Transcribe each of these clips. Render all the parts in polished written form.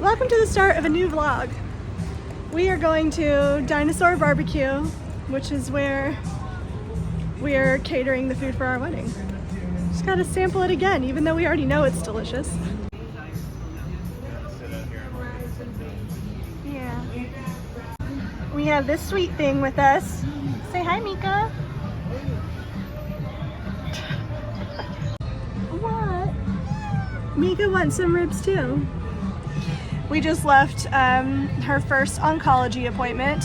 Welcome to the start of a new vlog. We are going to Dinosaur Barbecue, which is where we are catering the food for our wedding. Just gotta sample it again, even though we already know it's delicious. Yeah. We have this sweet thing with us. Say hi, Mika. What? Mika wants some ribs too. We just left her first oncology appointment.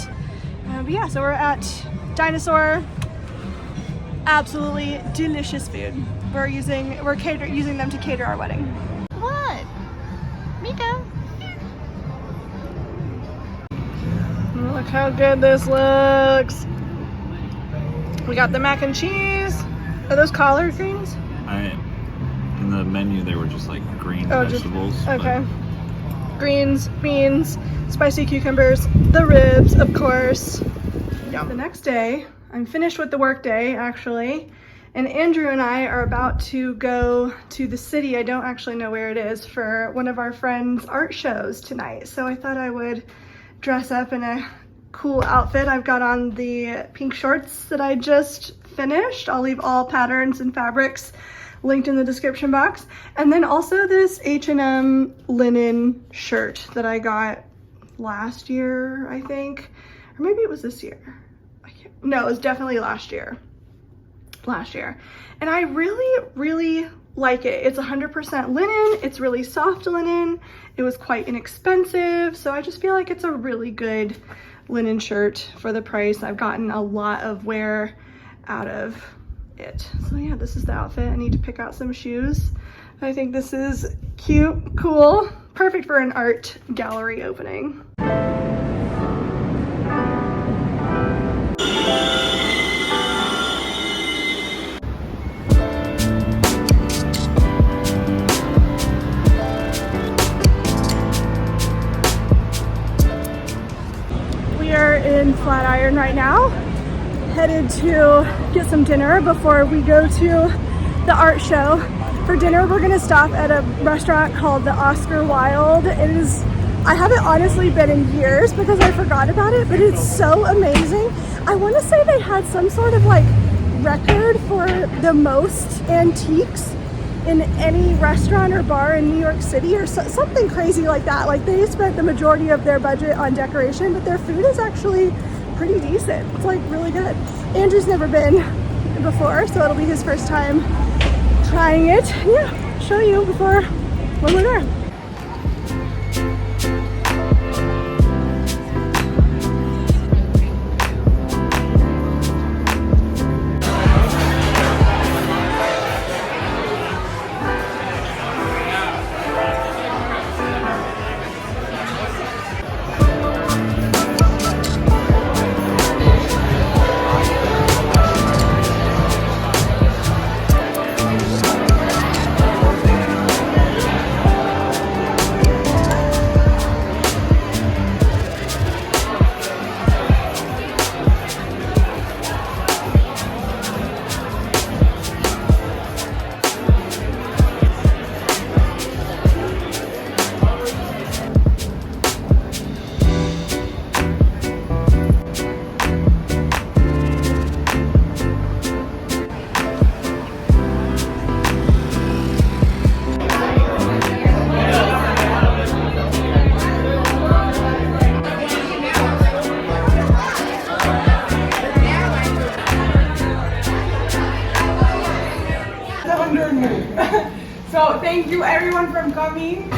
But yeah, so we're at Dinosaur. Absolutely delicious food. We're using them to cater our wedding. What? Mika? Look how good this looks. We got the mac and cheese. Are those collard greens? In the menu they were just like green vegetables. Okay. Greens, beans, spicy cucumbers, the ribs, of course. Yum. The next day, I'm finished with the work day actually, and Andrew and I are about to go to the city, I don't actually know where it is, for one of our friends' art shows tonight. So I thought I would dress up in a cool outfit. I've got on the pink shorts that I just finished. I'll leave all patterns and fabrics linked in the description box. And then also this H&M linen shirt that I got last year, I think. Or maybe it was this year. No, it was definitely last year. And I really, really like it. It's 100% linen. It's really soft linen. It was quite inexpensive. So I just feel like it's a really good linen shirt for the price. I've gotten a lot of wear out of it. So yeah, this is the outfit. I need to pick out some shoes. I think this is cute, cool, perfect for an art gallery opening. We are in Flatiron right now, headed to get some dinner before we go to the art show. For dinner, we're gonna stop at a restaurant called the Oscar Wilde. I haven't honestly been in years because I forgot about it, but it's so amazing. I wanna say they had some sort of like record for the most antiques in any restaurant or bar in New York City or something crazy like that. Like they spent the majority of their budget on decoration, but their food is actually pretty decent. It's like really good. Andrew's never been before, so it'll be his first time trying it. Yeah, show you when we're there. So thank you everyone for coming.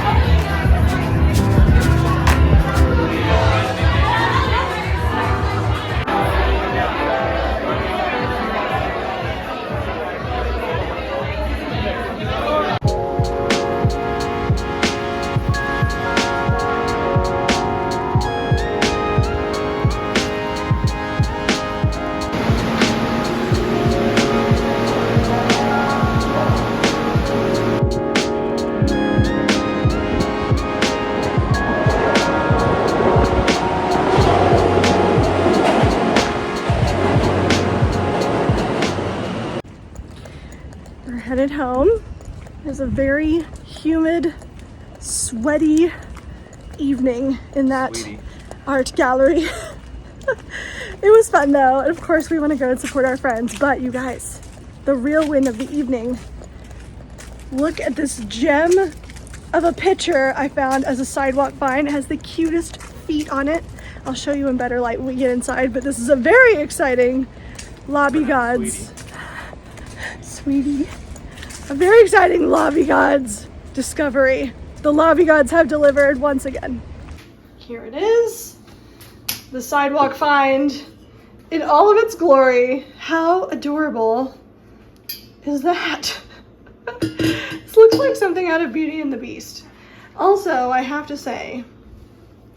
headed home. It was a very humid, sweaty evening in that Sweetie. art gallery. It was fun though, and of course we want to go and support our friends, but you guys, the real win of the evening, look at this gem of a picture I found as a sidewalk find. It has the cutest feet on it. I'll show you in better light when we get inside, but this is a very exciting Lobby Gods. Sweetie. A very exciting Lobby Gods discovery. The Lobby Gods have delivered once again. Here it is. The sidewalk find in all of its glory. How adorable is that? This looks like something out of Beauty and the Beast. Also, I have to say,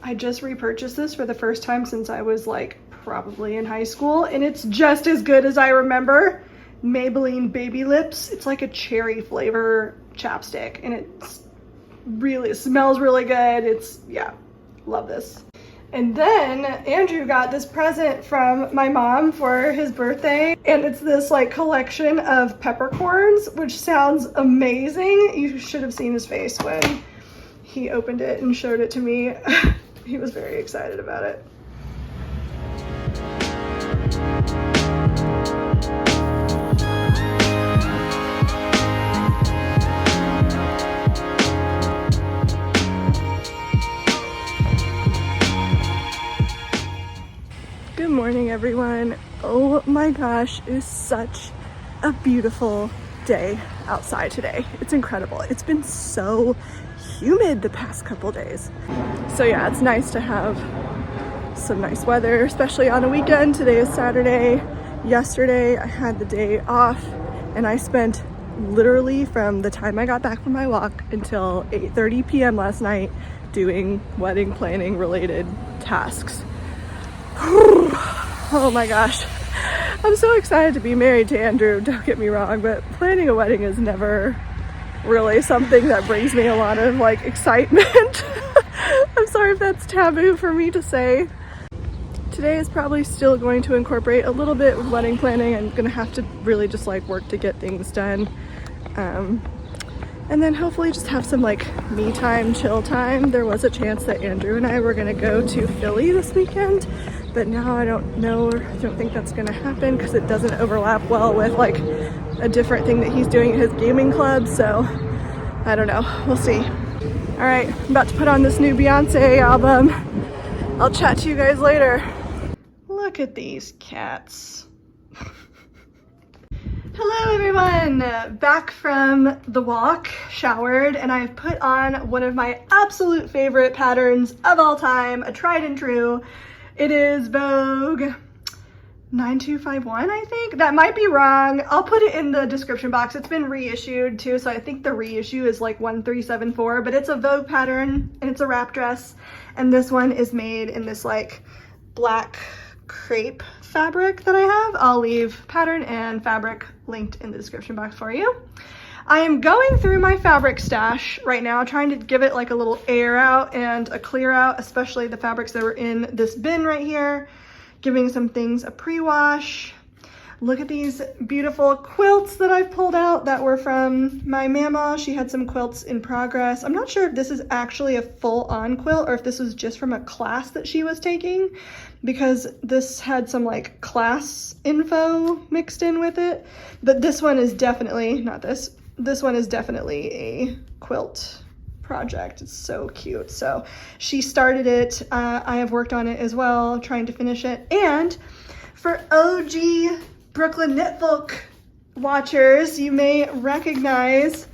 I just repurchased this for the first time since I was like probably in high school, and it's just as good as I remember. Maybelline Baby Lips. It's like a cherry flavor chapstick, and it smells really good. It's, yeah, love this. And then Andrew got this present from my mom for his birthday, and it's this like collection of peppercorns, which sounds amazing. You should have seen his face when he opened it and showed it to me. He was very excited about it. Good morning, everyone. Oh my gosh, it is such a beautiful day outside today. It's incredible. It's been so humid the past couple days. So yeah, it's nice to have some nice weather, especially on a weekend. Today is Saturday. Yesterday I had the day off, and I spent literally from the time I got back from my walk until 8:30 p.m. last night doing wedding planning related tasks. Oh my gosh. I'm so excited to be married to Andrew, don't get me wrong, but planning a wedding is never really something that brings me a lot of like excitement. I'm sorry if that's taboo for me to say. Today is probably still going to incorporate a little bit with wedding planning. I'm gonna have to really just like work to get things done. And then hopefully just have some like me time, chill time. There was a chance that Andrew and I were gonna go to Philly this weekend, but now I don't know, I don't think that's gonna happen because it doesn't overlap well with like a different thing that he's doing at his gaming club. So I don't know, we'll see. All right, I'm about to put on this new Beyonce album. I'll chat to you guys later. Look at these cats. Hello everyone, back from the walk, showered, and I've put on one of my absolute favorite patterns of all time, a tried and true. It is Vogue 9251, I think. That might be wrong. I'll put it in the description box. It's been reissued too, so I think the reissue is like 1374, but it's a Vogue pattern and it's a wrap dress. And this one is made in this like black crepe fabric that I have. I'll leave pattern and fabric linked in the description box for you. I am going through my fabric stash right now, trying to give it like a little air out and a clear out, especially the fabrics that were in this bin right here, giving some things a pre-wash. Look at these beautiful quilts that I've pulled out that were from my mama. She had some quilts in progress. I'm not sure if this is actually a full-on quilt or if this was just from a class that she was taking, because this had some like class info mixed in with it. But this one is definitely, not this, this one is definitely a quilt project. It's so cute. So she started it. I have worked on it as well, trying to finish it. And for OG Brooklyn Knitfolk watchers, you may recognize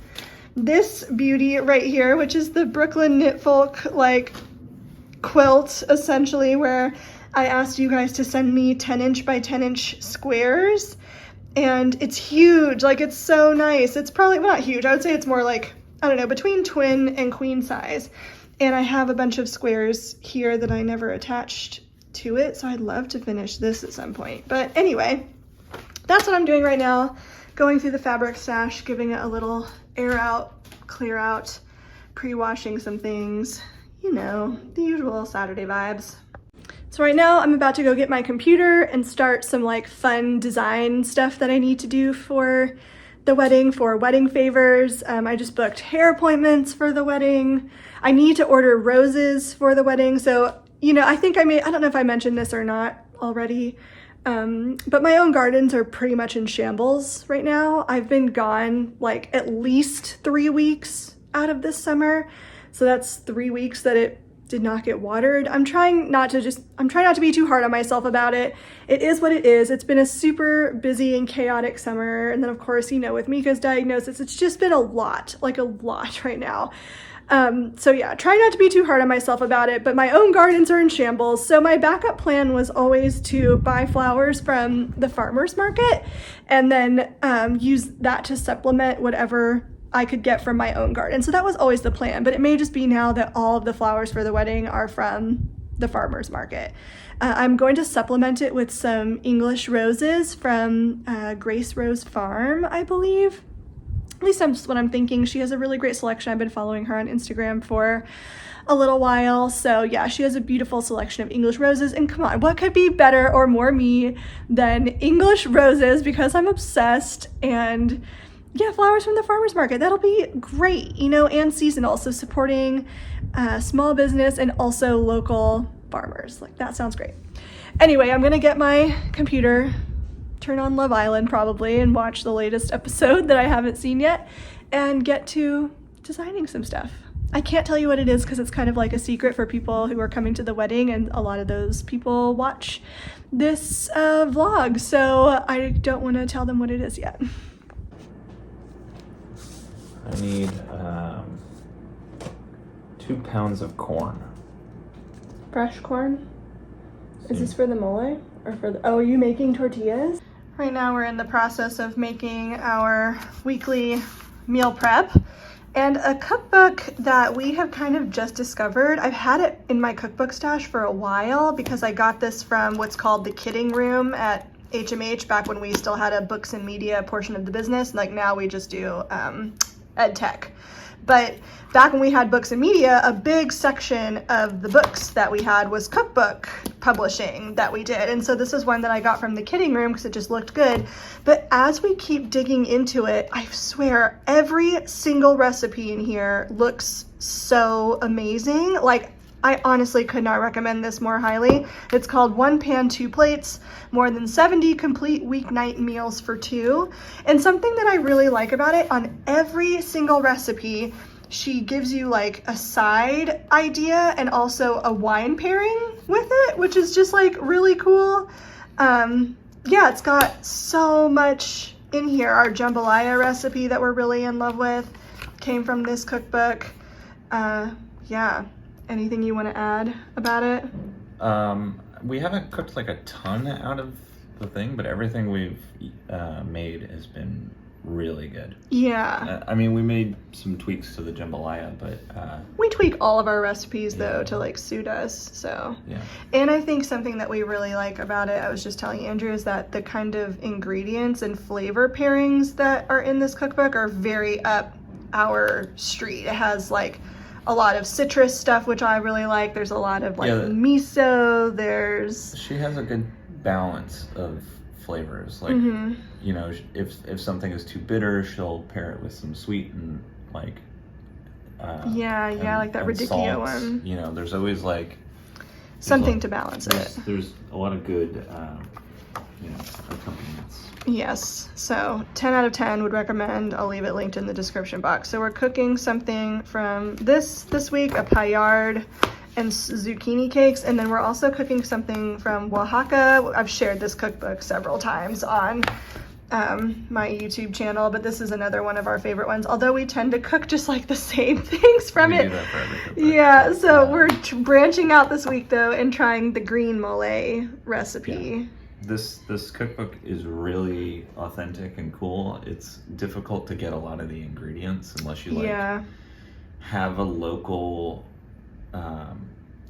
this beauty right here, which is the Brooklyn Knitfolk like quilt, essentially, where I asked you guys to send me 10" by 10" squares, and it's huge. Like, it's so nice. It's probably, well, not huge, I would say it's more like, I don't know, between twin and queen size. And I have a bunch of squares here that I never attached to it, so I'd love to finish this at some point. But anyway, that's what I'm doing right now, going through the fabric stash, giving it a little air out, clear out, pre-washing some things, you know, the usual Saturday vibes. So right now I'm about to go get my computer and start some like fun design stuff that I need to do for the wedding for wedding favors. I just booked hair appointments for the wedding. I need to order roses for the wedding. So, you know, I think I don't know if I mentioned this or not already, but my own gardens are pretty much in shambles right now. I've been gone like at least 3 weeks out of this summer. So that's 3 weeks that it did not get watered. I'm trying not to be too hard on myself about it. It is what it is. It's been a super busy and chaotic summer. And then of course, you know, with Mika's diagnosis, it's just been a lot right now. So yeah, try not to be too hard on myself about it, but my own gardens are in shambles. So my backup plan was always to buy flowers from the farmer's market and then use that to supplement whatever I could get from my own garden. So that was always the plan, but it may just be now that all of the flowers for the wedding are from the farmer's market. I'm going to supplement it with some English roses from Grace Rose Farm, I believe. At least that's what I'm thinking. She has a really great selection. I've been following her on Instagram for a little while. So yeah, she has a beautiful selection of English roses. And come on, what could be better or more me than English roses, because I'm obsessed. And yeah, flowers from the farmer's market. That'll be great, you know, and seasonal. So supporting small business and also local farmers. Like, that sounds great. Anyway, I'm gonna get my computer, turn on Love Island probably, and watch the latest episode that I haven't seen yet, and get to designing some stuff. I can't tell you what it is because it's kind of like a secret for people who are coming to the wedding, and a lot of those people watch this vlog, so I don't want to tell them what it is yet. I need 2 pounds of corn. Fresh corn? Is this for the mole? Or for the, oh, are you making tortillas? Right now we're in the process of making our weekly meal prep, and a cookbook that we have kind of just discovered. I've had it in my cookbook stash for a while because I got this from what's called the Kidding Room at HMH back when we still had a books and media portion of the business. Like, now we just do ed tech. But back when we had books and media, a big section of the books that we had was cookbook publishing that we did. And so this is one that I got from the Kidding Room because it just looked good. But as we keep digging into it, I swear every single recipe in here looks so amazing. Like, I honestly could not recommend this more highly. It's called 1 Pan 2 Plates, more than 70 complete weeknight meals for 2. And something that I really like about it, on every single recipe, she gives you like a side idea and also a wine pairing with it, which is just like really cool. Yeah, it's got so much in here. Our jambalaya recipe that we're really in love with came from this cookbook. Yeah. Anything you want to add about it? We haven't cooked like a ton out of the thing, but everything we've made has been really good. Yeah. I mean, we made some tweaks to the jambalaya, but we tweak all of our recipes though to like suit us. So yeah. And I think something that we really like about it, I was just telling Andrew, is that the kind of ingredients and flavor pairings that are in this cookbook are very up our street. It has like a lot of citrus stuff, which I really like. There's a lot of like miso. She has a good balance of flavors. Like, you know, if something is too bitter, she'll pair it with some sweet and like like that radicchio one. You know, there's always like something to balance it. There's a lot of good you know, accompaniments. Yes, so 10 out of 10 would recommend. I'll leave it linked in the description box. So we're cooking something from this week, a paillard and zucchini cakes, and then we're also cooking something from Oaxaca. I've shared this cookbook several times on my YouTube channel, but this is another one of our favorite ones, although we tend to cook just like the same things from it. Do that for every cookbook. Yeah, so we're branching out this week though and trying the green mole recipe. Yeah. This cookbook is really authentic and cool. It's difficult to get a lot of the ingredients unless you like have a local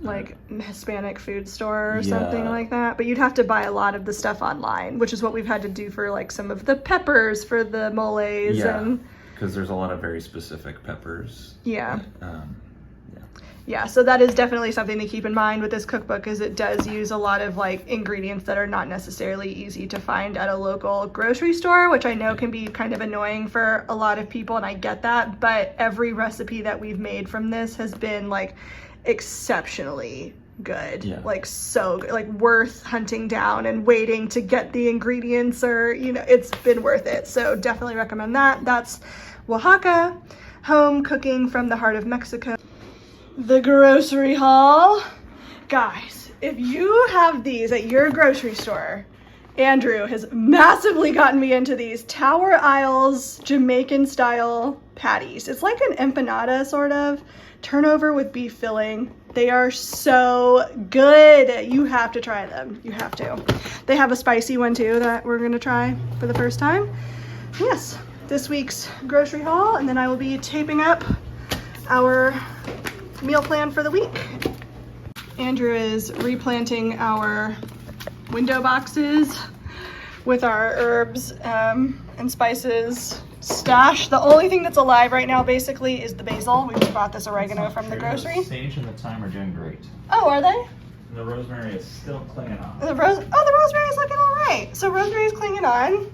like Hispanic food store or something like that. But you'd have to buy a lot of the stuff online, which is what we've had to do for like some of the peppers for the moles. Yeah, because there's a lot of very specific peppers. Yeah. Yeah, so that is definitely something to keep in mind with this cookbook, is it does use a lot of like ingredients that are not necessarily easy to find at a local grocery store, which I know can be kind of annoying for a lot of people, and I get that, but every recipe that we've made from this has been like exceptionally good. Like so good, like worth hunting down and waiting to get the ingredients, or you know, it's been worth it. So definitely recommend that. That's Oaxaca, home cooking from the heart of Mexico. The grocery haul. Guys, if you have these at your grocery store, Andrew has massively gotten me into these Tower Isles Jamaican style patties. It's like an empanada sort of, turnover with beef filling. They are so good. You have to try them. You have to. They have a spicy one too that we're gonna try for the first time. Yes, this week's grocery haul, and then I will be taping up our meal plan for the week. Andrew is replanting our window boxes with our herbs and spices stash. The only thing that's alive right now basically is the basil. We just bought this oregano from the grocery. The sage and the thyme are doing great. Oh, are they? And the rosemary is still clinging on. The rosemary is looking all right. So rosemary is clinging on.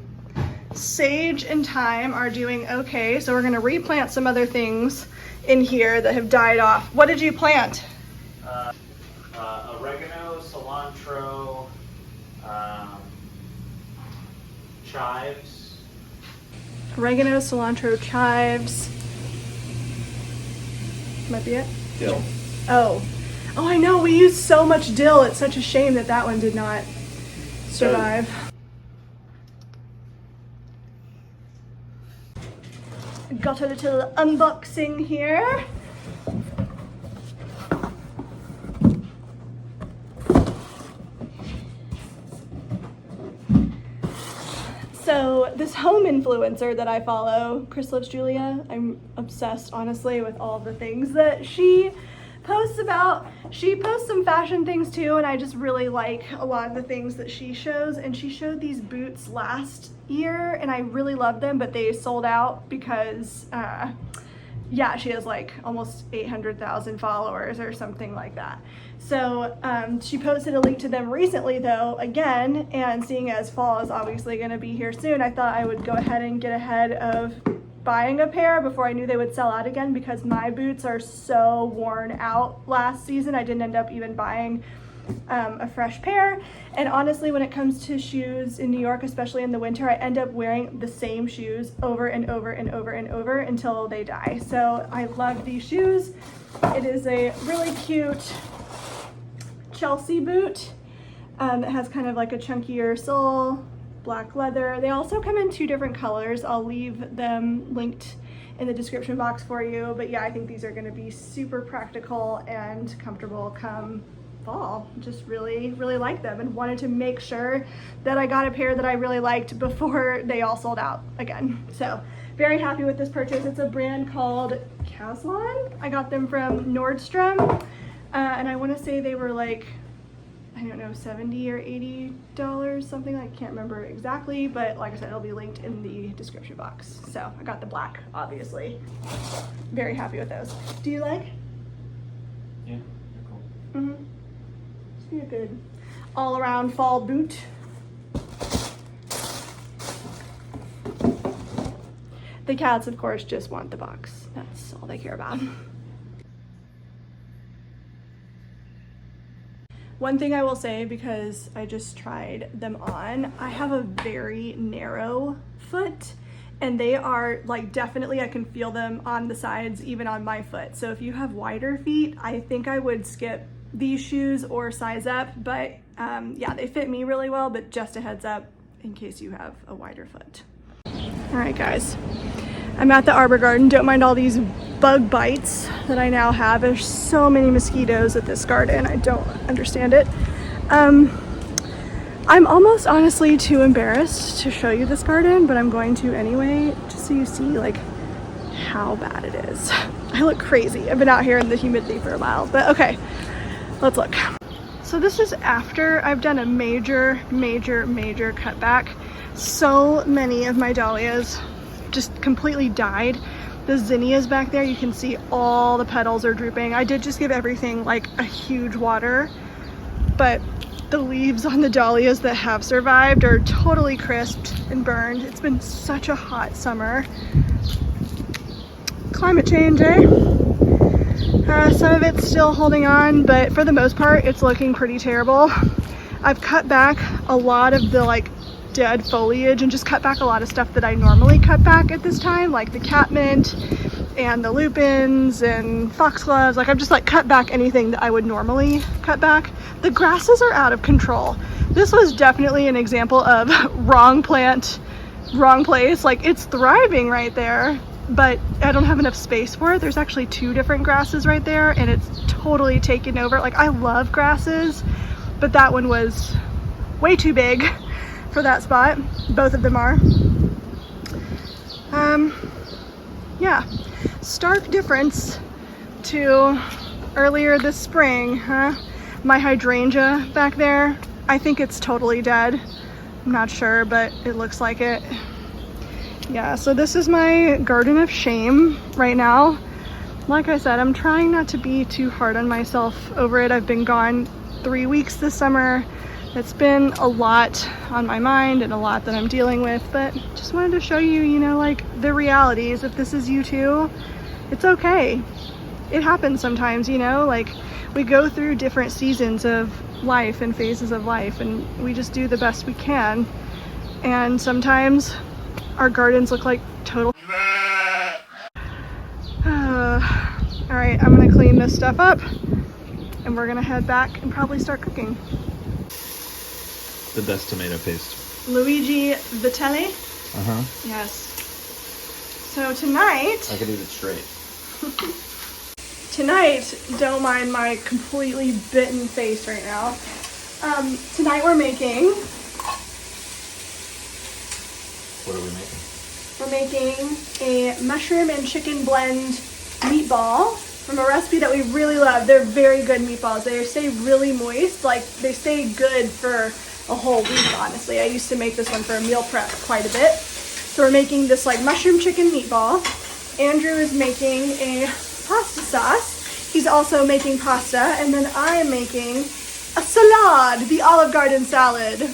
Sage and thyme are doing okay. So we're gonna replant some other things in here that have died off. What did you plant? Oregano, cilantro, chives. Oregano, cilantro, chives. Might be it? Dill. Oh, I know. We used so much dill. It's such a shame that that one did not survive. Got a little unboxing here. So this home influencer that I follow, Chris Loves Julia, I'm obsessed honestly with all the things that she posts about. She posts some fashion things too, and I just really like a lot of the things that she shows. And she showed these boots last year and I really loved them, but they sold out because yeah, she has like almost 800,000 followers or something like that. So she posted a link to them recently though, again, and seeing as fall is obviously going to be here soon, I thought I would go ahead and get ahead of buying a pair before I knew they would sell out again, because my boots are so worn out last season. I didn't end up even buying a fresh pair. And honestly, when it comes to shoes in New York, especially in the winter, I end up wearing the same shoes over and over and over and over until they die. So I love these shoes. It is a really cute Chelsea boot. It has kind of like a chunkier sole, black leather. They also come in 2 different colors. I'll leave them linked in the description box for you. But yeah, I think these are going to be super practical and comfortable come fall. Just really like them and wanted to make sure that I got a pair that I really liked before they all sold out again. So very happy with this purchase. It's a brand called Caslon. I got them from Nordstrom and I want to say they were like, I don't know, $70 or $80, something. I can't remember exactly, but like I said, it'll be linked in the description box. So I got the black, obviously. Very happy with those. Do you like? Yeah, they're cool. Mm-hmm. Be a good all-around fall boot. The cats, of course, just want the box. That's all they care about. One thing I will say, because I just tried them on, I have a very narrow foot, and they are like, definitely I can feel them on the sides, even on my foot. So if you have wider feet, I think I would skip these shoes or size up, but yeah, they fit me really well, but just a heads up in case you have a wider foot. All right, guys, I'm at the Arbor Garden. Don't mind all these bug bites that I now have. There's so many mosquitoes at this garden. I don't understand it. I'm almost honestly too embarrassed to show you this garden, but I'm going to anyway, just so you see like how bad it is. I look crazy. I've been out here in the humidity for a while, but okay. Let's look. So this is after I've done a major cutback. So many of my dahlias just completely died. The zinnias back there, you can see all the petals are drooping. I did just give everything like a huge water, but the leaves on the dahlias that have survived are totally crisped and burned. It's been such a hot summer. Climate change, eh? Some of it's still holding on, but for the most part, it's looking pretty terrible. I've cut back a lot of the like dead foliage and just cut back a lot of stuff that I normally cut back at this time, like the catmint and the lupins and foxgloves. Like I've just like cut back anything that I would normally cut back. The grasses are out of control. This was definitely an example of wrong plant, wrong place. Like it's thriving right there, but I don't have enough space for it. There's actually 2 different grasses right there and it's totally taken over. Like I love grasses, but that one was way too big for that spot. Both of them are. Yeah, stark difference to earlier this spring, huh? My hydrangea back there, I think it's totally dead. I'm not sure, but it looks like it. Yeah, so this is my garden of shame right now. Like I said, I'm trying not to be too hard on myself over it. I've been gone 3 weeks this summer. It's been a lot on my mind and a lot that I'm dealing with, but just wanted to show you, you know, like the realities. If this is you too, it's okay. It happens sometimes, you know, like we go through different seasons of life and phases of life and we just do the best we can. And sometimes our gardens look like total. All right, I'm gonna clean this stuff up and we're gonna head back and probably start cooking. The best tomato paste. Luigi Vitelli? Uh-huh. Yes. So tonight... I could eat it straight. Tonight, don't mind my completely bitten face right now. Tonight we're making... What are we making? We're making a mushroom and chicken blend meatball from a recipe that we really love. They're very good meatballs. They stay really moist. Like, they stay good for a whole week, honestly. I used to make this one for a meal prep quite a bit. So we're making this like mushroom chicken meatball. Andrew is making a pasta sauce. He's also making pasta. And then I am making a salad, the Olive Garden salad.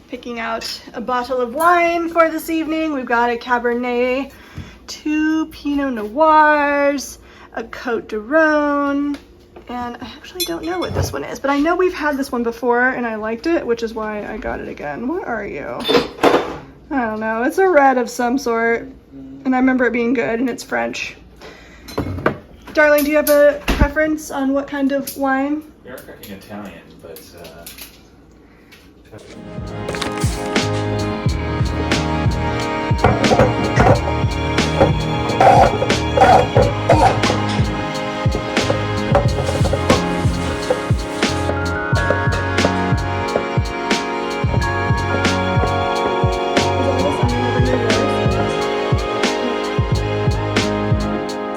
Picking out a bottle of wine for this evening. We've got a Cabernet, 2 Pinot Noirs, a Côte de Rhône, and I actually don't know what this one is, but I know we've had this one before and I liked it, which is why I got it again. What are you? I don't know. It's a red of some sort, and I remember it being good, and it's French. Darling, do you have a preference on what kind of wine? We are cooking Italian, but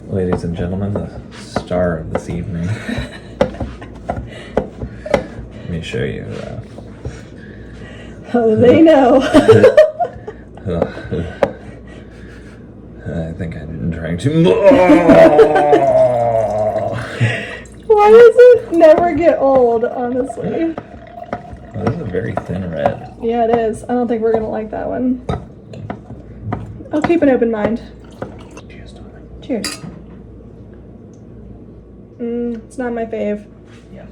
ladies and gentlemen, the star of this evening. Let me show you. Oh, they know. I think I drank too much. Why does it never get old, honestly? Well, this is a very thin red. Yeah, it is. I don't think we're gonna like that one. I'll keep an open mind. Cheers, darling. Cheers. It's not my fave. Yeah.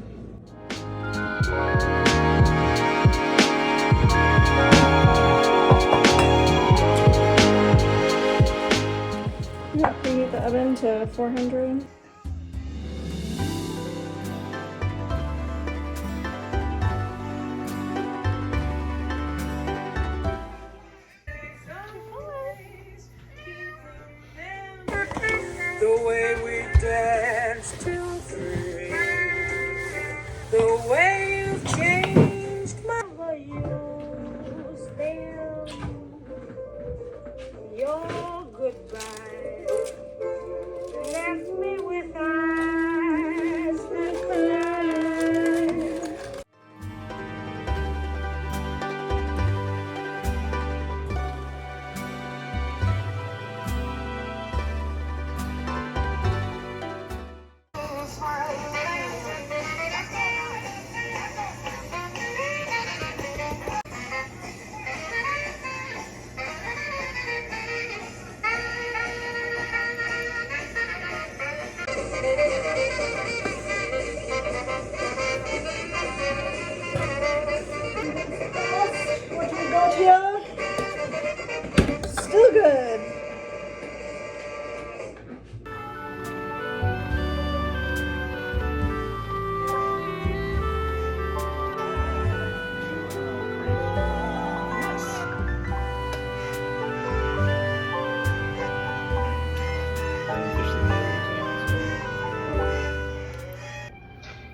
Yeah, preheat the oven to 400. The way we dance till 3, the way you've changed my you stand your goodbye. here. Still good.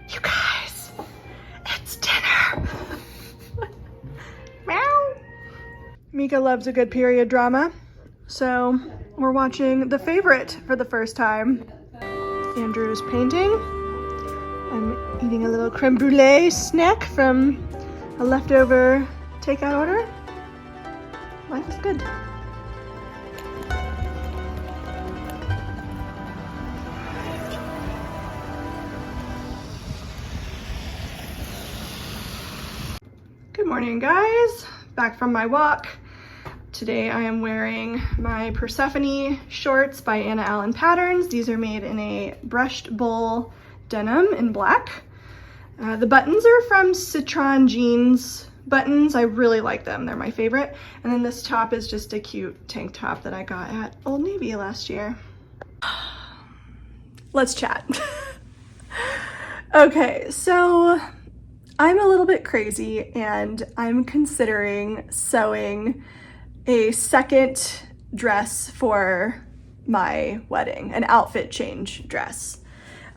You guys, it's dinner. Meow. Mika loves a good period drama, so we're watching The Favorite for the first time. Andrew's painting. I'm eating a little creme brulee snack from a leftover takeout order. Life is good. Good morning, guys. Back from my walk. Today I am wearing my Persephone shorts by Anna Allen Patterns. These are made in a brushed bull denim in black. The buttons are from Citron Jeans buttons. I really like them. They're my favorite. And then this top is just a cute tank top that I got at Old Navy last year. Let's chat. Okay, so I'm a little bit crazy and I'm considering sewing a second dress for my wedding, an outfit change dress.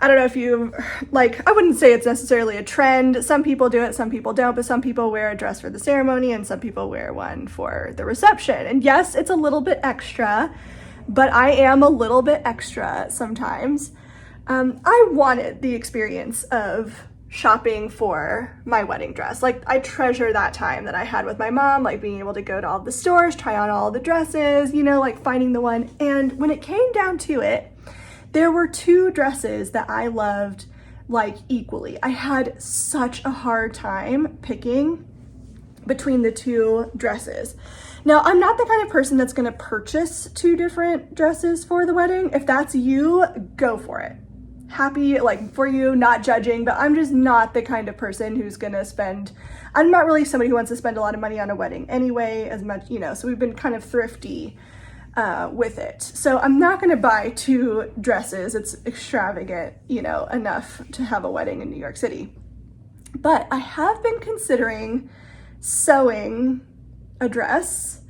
I don't know if you, I wouldn't say it's necessarily a trend. Some people do it, some people don't, but some people wear a dress for the ceremony and some people wear one for the reception. And yes, it's a little bit extra, but I am a little bit extra sometimes. I wanted the experience of shopping for my wedding dress. I treasure that time that I had with my mom, being able to go to all the stores, try on all the dresses, finding the one. And when it came down to it, there were two dresses that I loved equally. I had such a hard time picking between the two dresses. Now, I'm not the kind of person that's gonna purchase two different dresses for the wedding. If that's you, go for it. Happy for you, not judging, but I'm just not the kind of person who's gonna spend, I'm not really somebody who wants to spend a lot of money on a wedding anyway, as much, so we've been kind of thrifty with it. So I'm not gonna buy two dresses. It's extravagant, enough to have a wedding in New York City. But I have been considering sewing a dress.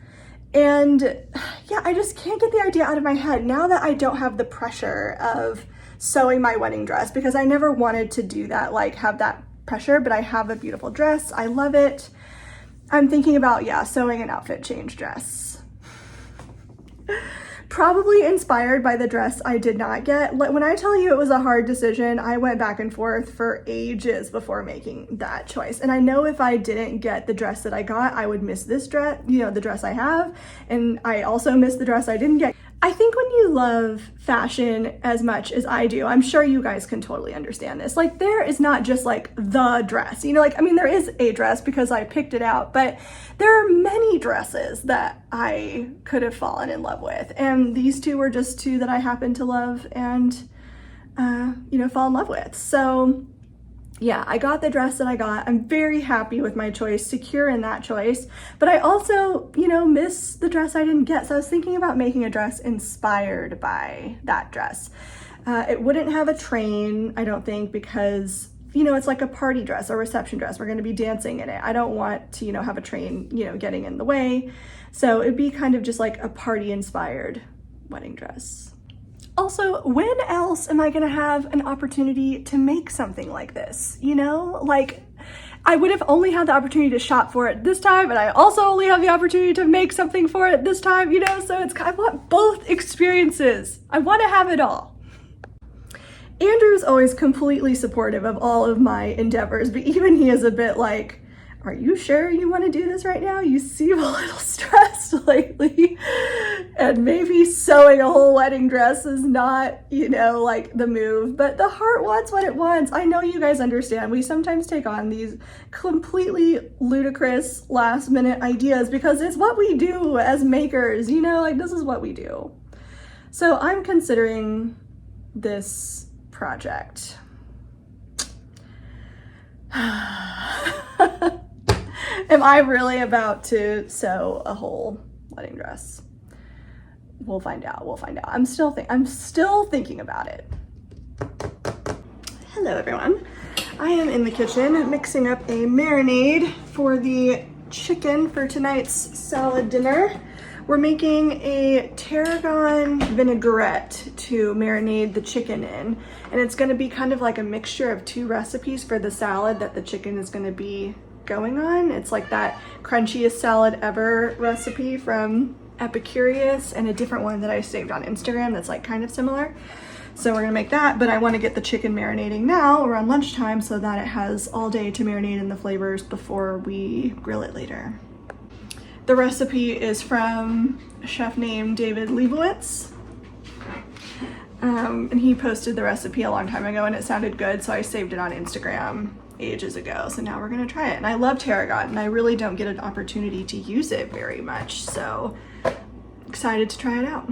And yeah, I just can't get the idea out of my head now that I don't have the pressure of sewing my wedding dress, because I never wanted to do that, have that pressure, but I have a beautiful dress. I love it. I'm thinking about, sewing an outfit change dress. Probably inspired by the dress I did not get. When I tell you it was a hard decision, I went back and forth for ages before making that choice. And I know if I didn't get the dress that I got, I would miss this dress, the dress I have. And I also miss the dress I didn't get. I think when you love fashion as much as I do, I'm sure you guys can totally understand this. There is not just the dress, there is a dress because I picked it out, but there are many dresses that I could have fallen in love with. And these two were just two that I happened to love and, fall in love with. So yeah, I got the dress that I got. I'm very happy with my choice, secure in that choice. But I also, miss the dress I didn't get. So I was thinking about making a dress inspired by that dress. It wouldn't have a train, I don't think, because, it's like a party dress, a reception dress. We're going to be dancing in it. I don't want to, have a train, getting in the way. So it'd be kind of just a party inspired wedding dress. Also, when else am I gonna have an opportunity to make something like this? I would have only had the opportunity to shop for it this time, and I also only have the opportunity to make something for it this time, so I want both experiences. I want to have it all. Andrew's always completely supportive of all of my endeavors, but even he is a bit are you sure you want to do this right now? You seem a little stressed lately. And maybe sewing a whole wedding dress is not, the move, but the heart wants what it wants. I know you guys understand. We sometimes take on these completely ludicrous last minute ideas because it's what we do as makers, this is what we do. So I'm considering this project. Am I really about to sew a whole wedding dress? We'll find out. We'll find out. I'm still thinking about it. Hello, everyone. I am in the kitchen mixing up a marinade for the chicken for tonight's salad dinner. We're making a tarragon vinaigrette to marinate the chicken in, and it's going to be kind of like a mixture of two recipes for the salad that the chicken is going to be going on. It's like that crunchiest salad ever recipe from Epicurious, and a different one that I saved on Instagram that's like kind of similar. So we're gonna make that, but I want to get the chicken marinating now around lunchtime so that it has all day to marinate in the flavors before we grill it later. The recipe is from a chef named David Leibowitz. And he posted the recipe a long time ago and it sounded good, so I saved it on Instagram ages ago. So now we're gonna try it. And I love tarragon and I really don't get an opportunity to use it very much, so excited to try it out.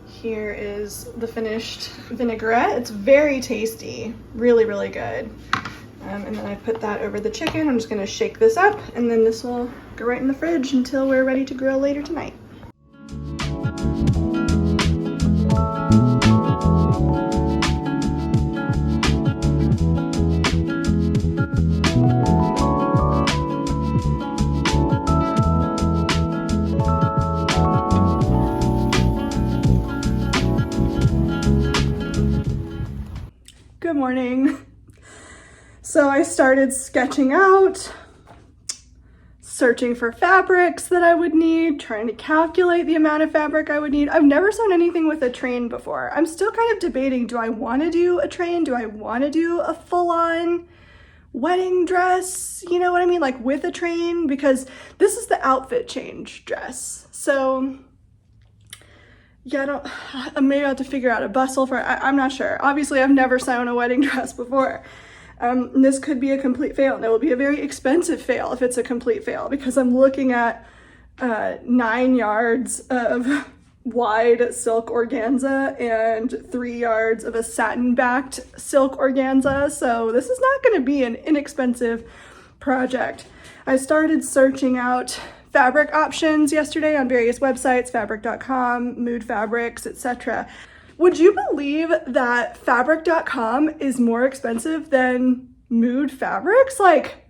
Here is the finished vinaigrette. It's very tasty, really, really good. And then I put that over the chicken. I'm just gonna shake this up and then this will go right in the fridge until we're ready to grill later tonight. Good morning. So I started sketching out, searching for fabrics that I would need, trying to calculate the amount of fabric I would need. I've never sewn anything with a train before. I'm still kind of debating, do I want to do a train? Do I want to do a full-on wedding dress? You know what I mean? Like with a train? Because this is the outfit change dress. So yeah, maybe I'll have to figure out a bustle for it. I'm not sure. Obviously, I've never sewn a wedding dress before. This could be a complete fail, and it will be a very expensive fail if it's a complete fail, because I'm looking at 9 yards of wide silk organza and 3 yards of a satin-backed silk organza, so this is not going to be an inexpensive project. I started searching out fabric options yesterday on various websites, fabric.com, Mood Fabrics, etc. Would you believe that fabric.com is more expensive than Mood Fabrics? Like,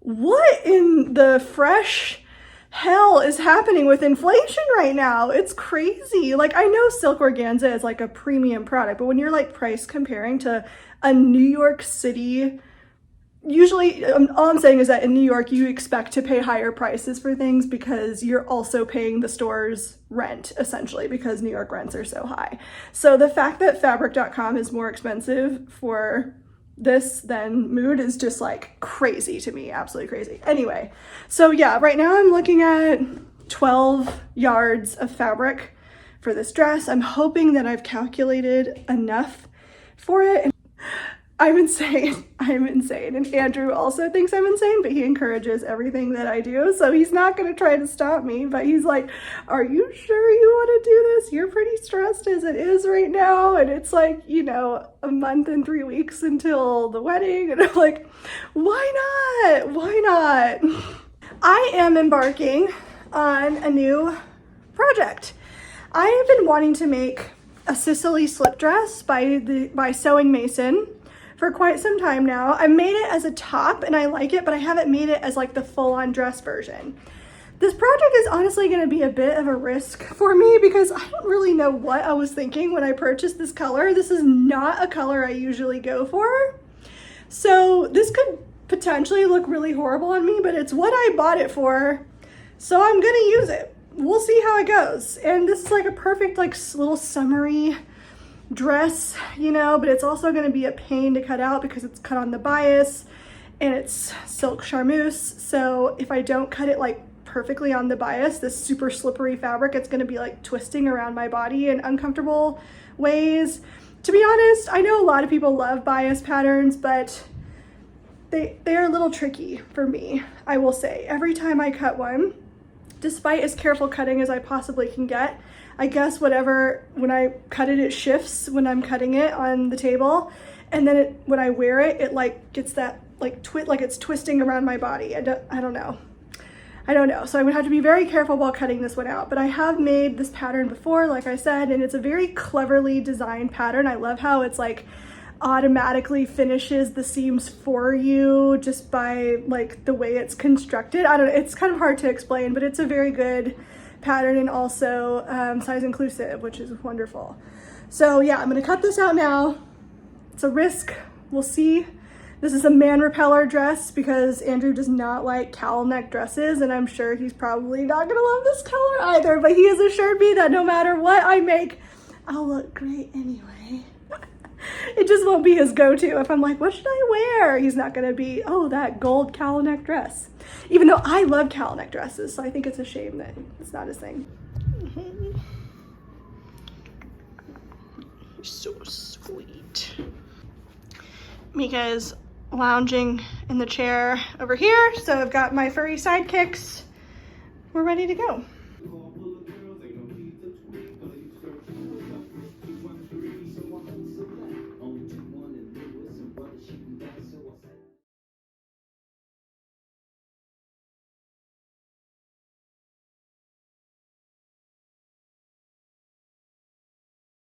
what in the fresh hell is happening with inflation right now? It's crazy. Like, I know silk organza is like a premium product, but when you're like price comparing to a New York City, usually all I'm saying is that in New York, you expect to pay higher prices for things because you're also paying the store's rent, essentially, because New York rents are so high. So the fact that fabric.com is more expensive for this than Mood is just like crazy to me, absolutely crazy. Anyway, so yeah, right now I'm looking at 12 yards of fabric for this dress. I'm hoping that I've calculated enough for it. I'm insane. And Andrew also thinks I'm insane, but he encourages everything that I do. So he's not going to try to stop me, but he's like, are you sure you want to do this? You're pretty stressed as it is right now. And it's like, you know, a month and 3 weeks until the wedding. And I'm like, why not? Why not? I am embarking on a new project. I have been wanting to make a Sicily slip dress by Sewing Mason for quite some time now. I made it as a top and I like it, but I haven't made it as like the full-on dress version. This project is honestly going to be a bit of a risk for me because I don't really know what I was thinking when I purchased this color. This is not a color I usually go for. So this could potentially look really horrible on me, but it's what I bought it for. So I'm going to use it. We'll see how it goes. And this is like a perfect like little summery dress, you know, but it's also going to be a pain to cut out because it's cut on the bias and it's silk charmeuse. So if I don't cut it like perfectly on the bias, this super slippery fabric, it's going to be like twisting around my body in uncomfortable ways. To be honest, I know a lot of people love bias patterns, but they are a little tricky for me, I will say. Every time I cut one, despite as careful cutting as I possibly can get. I guess whatever, when I cut it, it shifts when I'm cutting it on the table. And then when I wear it, it like gets that like like it's twisting around my body. I don't know. So I'm gonna have to be very careful while cutting this one out. But I have made this pattern before, like I said, and it's a very cleverly designed pattern. I love how it's like automatically finishes the seams for you just by like the way it's constructed. I don't know, it's kind of hard to explain, but it's a very good pattern and also size inclusive, which is wonderful. So yeah, I'm gonna cut this out now. It's a risk, we'll see. This is a man repeller dress because Andrew does not like cowl neck dresses, and I'm sure he's probably not gonna love this color either, but he has assured me that no matter what I make, I'll look great anyway. It just won't be his go-to. If I'm like, what should I wear? He's not gonna be, oh, that gold cowl neck dress. Even though I love cowl neck dresses, so I think it's a shame that it's not his thing. So sweet. Mika is lounging in the chair over here, so I've got my furry sidekicks. We're ready to go.